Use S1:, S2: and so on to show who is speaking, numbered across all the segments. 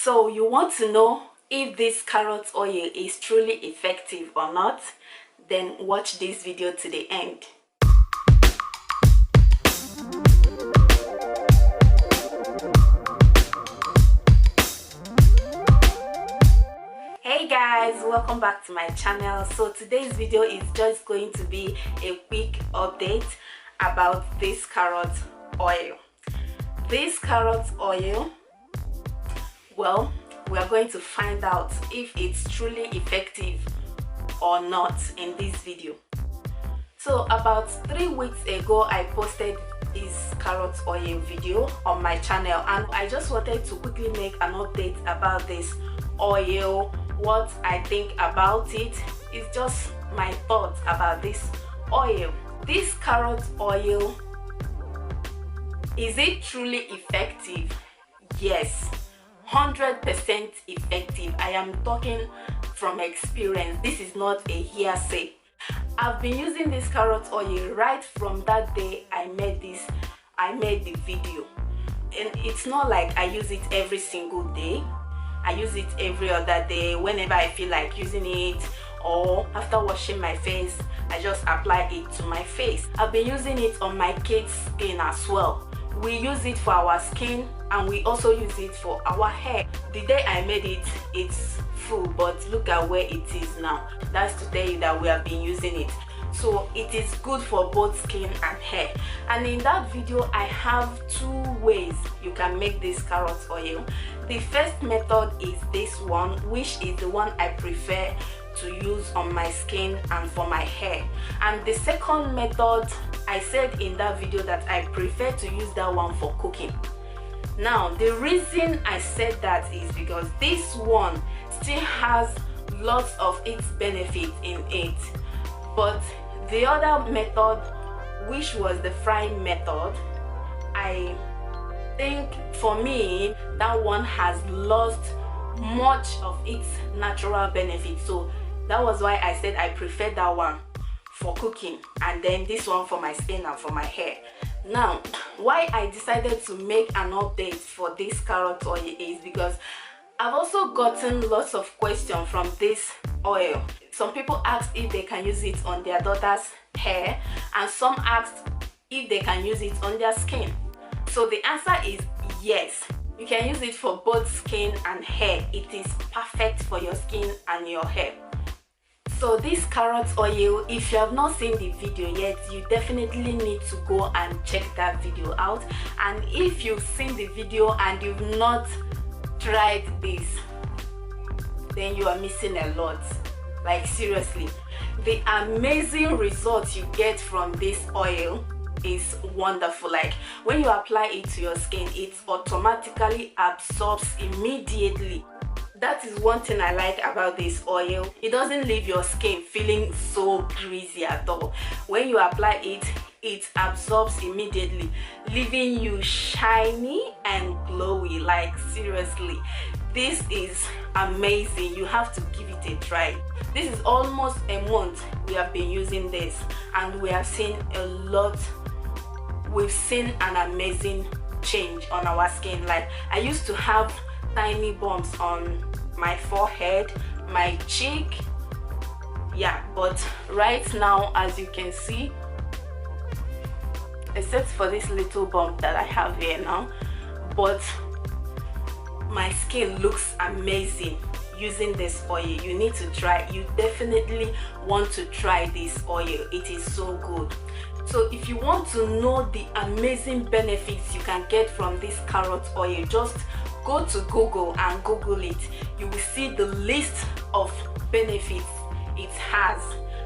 S1: So you want to know if this carrot oil is truly effective or not? Then watch this video to the end. Hey guys, welcome back to my channel. So today's video is just going to be a quick update about this carrot oil. This carrot oil, well, we are going to find out if it's truly effective or not in this video. So about 3 weeks ago I posted this carrot oil video on my channel, and I just wanted to quickly make an update about this oil, what I think about it. It's just my thoughts about this oil. This carrot oil, is it truly effective? Yes, 100% effective. I am talking from experience. This is not a hearsay. I've been using this carrot oil right from that day I made the video, and it's not like I use it every single day. I use it every other day whenever I feel like using it, or after washing my face I just apply it to my face. I've been using it on my kids' skin as well. We use it for our skin and we also use it for our hair. The day I made it, it's full, but look at where it is now. That's to tell you that we have been using it. So it is good for both skin and hair. And in that video I have 2 ways you can make this carrot oil. The first method is this one, which is the one I prefer to use on my skin and for my hair. And the second method, I said in that video that I prefer to use that one for cooking. Now the reason I said that is because this one still has lots of its benefits in it, but the other method, which was the frying method, I think for me that one has lost much of its natural benefits. So that was why I said I prefer that one for cooking, and then this one for my skin and for my hair. Now why I decided to make an update for this carrot oil is because I've also gotten lots of questions from this oil. Some people asked if they can use it on their daughter's hair, and some asked if they can use it on their skin. So the answer is yes. You can use it for both skin and hair. It is perfect for your skin and your hair. So this carrot oil, if you have not seen the video yet, you definitely need to go and check that video out. And if you've seen the video and you've not tried this, then you are missing a lot. Like seriously, the amazing results you get from this oil is wonderful. Like when you apply it to your skin, it automatically absorbs immediately. That is one thing I like about this oil. It doesn't leave your skin feeling so greasy at all. When you apply it, it absorbs immediately, leaving you shiny and glowy. Like seriously, this is amazing. You have to give it a try. This is almost a month we have been using this, and we have seen a lot. We've seen an amazing change on our skin. Like I used to have tiny bumps on my forehead, my cheek, yeah, but right now, as you can see, except for this little bump that I have here now, but my skin looks amazing using this oil. You need to try. You definitely want to try this oil. It is so good. So if you want to know the amazing benefits you can get from this carrot oil, just go to Google and Google it. You will see the list of benefits it has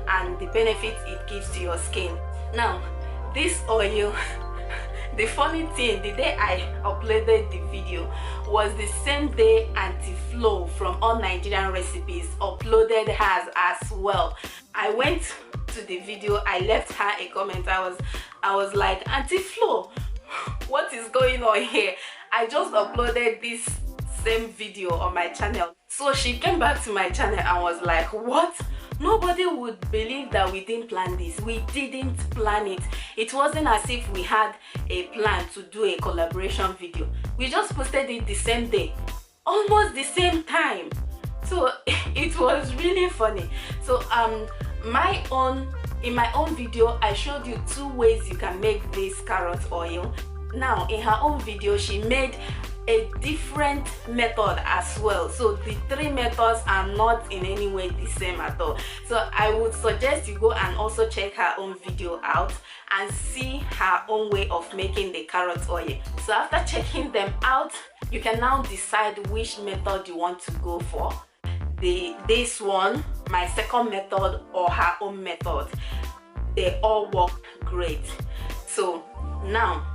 S1: and the benefits it gives to your skin. Now this oil, the funny thing, the day I uploaded the video was the same day Auntie Flo from All Nigerian Recipes uploaded hers as well. I went to the video, I left her a comment. I was like, Auntie Flo, what is going on here? I just uploaded this same video on my channel. So she came back to my channel and was like, what? Nobody would believe that we didn't plan this. We didn't plan it. It wasn't as if we had a plan to do a collaboration video. We just posted it the same day. almost the same time. So it was really funny. So in my own video, I showed you 2 ways you can make this carrot oil. Now in her own video, she made a different method as well. So the 3 methods are not in any way the same at all. So I would suggest you go and also check her own video out and see her own way of making the carrot oil. So after checking them out, you can now decide which method you want to go for. This one, my second method, or her own method. They all work great. So now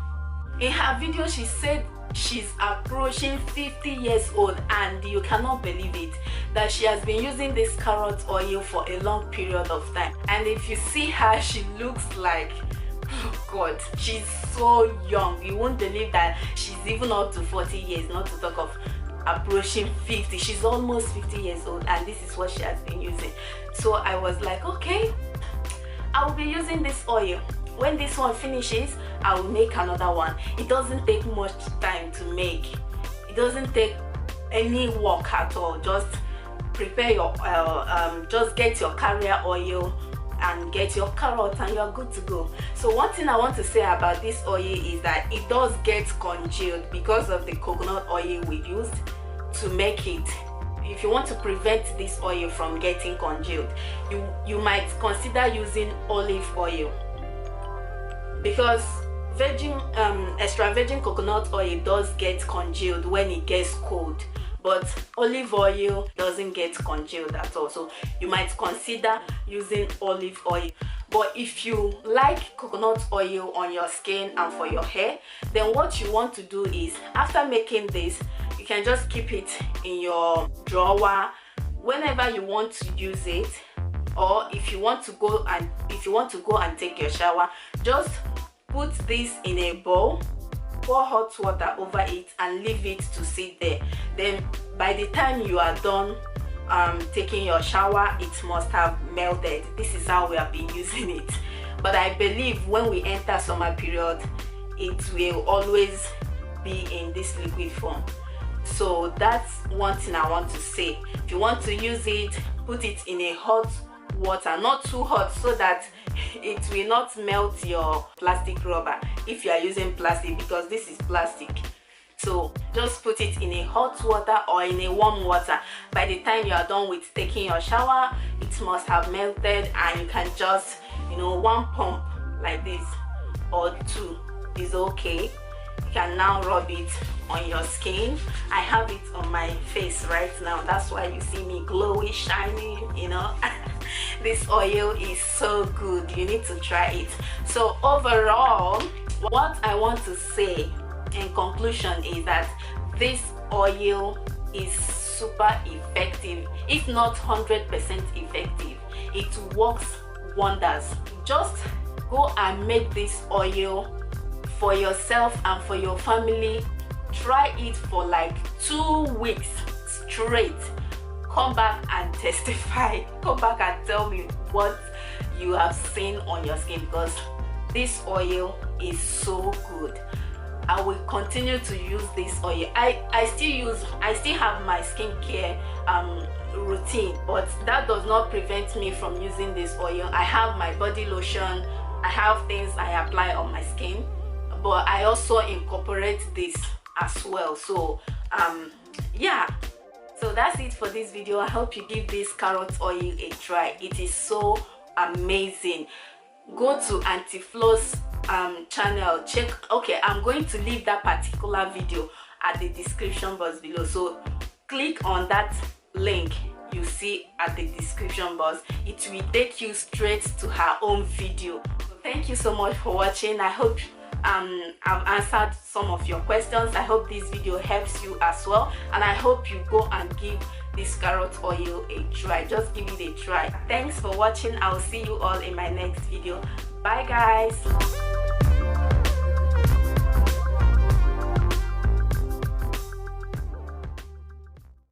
S1: in her video, she said she's approaching 50 years old, and you cannot believe it, that she has been using this carrot oil for a long period of time. And if you see her, she looks like, oh God, she's so young. You won't believe that she's even up to 40 years, not to talk of approaching 50. She's almost 50 years old, and this is what she has been using. So I was like, okay, I will be using this oil. When this one finishes, I will make another one. It doesn't take much time to make. It doesn't take any work at all. Just prepare your just get your carrier oil and get your carrot, and you're good to go. So one thing I want to say about this oil is that it does get congealed because of the coconut oil we used to make it. If you want to prevent this oil from getting congealed, you might consider using olive oil, because extra virgin coconut oil does get congealed when it gets cold, but olive oil doesn't get congealed at all. So you might consider using olive oil. But if you like coconut oil on your skin and for your hair, then what you want to do is, after making this, you can just keep it in your drawer whenever you want to use it. Or if you want to go and take your shower, just put this in a bowl, pour hot water over it, and leave it to sit there. Then by the time you are done taking your shower, it must have melted. This is how we have been using it. But I believe when we enter summer period, it will always be in this liquid form. So that's one thing I want to say. If you want to use it, put it in a hot water, not too hot, so that it will not melt your plastic rubber if you are using plastic, because this is plastic. So just put it in a hot water or in a warm water. By the time you are done with taking your shower, it must have melted, and you can just, one pump like this or 2 is okay. You can now rub it on your skin. I have it on my face right now. That's why you see me glowy, shiny, This oil is so good. You need to try it. So overall, what I want to say in conclusion is that this oil is super effective, if not 100% effective. It works wonders. Just go and make this oil for yourself and for your family. Try it for like 2 weeks straight. Come back and testify. Come back and tell me what you have seen on your skin, because this oil is so good. I will continue to use this oil. I still have my skincare routine, but that does not prevent me from using this oil. I have my body lotion, I have things I apply on my skin, but I also incorporate this as well. So yeah, so that's it for this video. I hope you give this carrot oil a try. It is so amazing. Go to Auntie Flo's channel, check. Okay, I'm going to leave that particular video at the description box below, so click on that link you see at the description box. It will take you straight to her own video. So thank you so much for watching. I hope I've answered some of your questions. I hope this video helps you as well, and I hope you go and give this carrot oil a try. Just give it a try. Thanks for watching. I will see you all in my next video. Bye guys.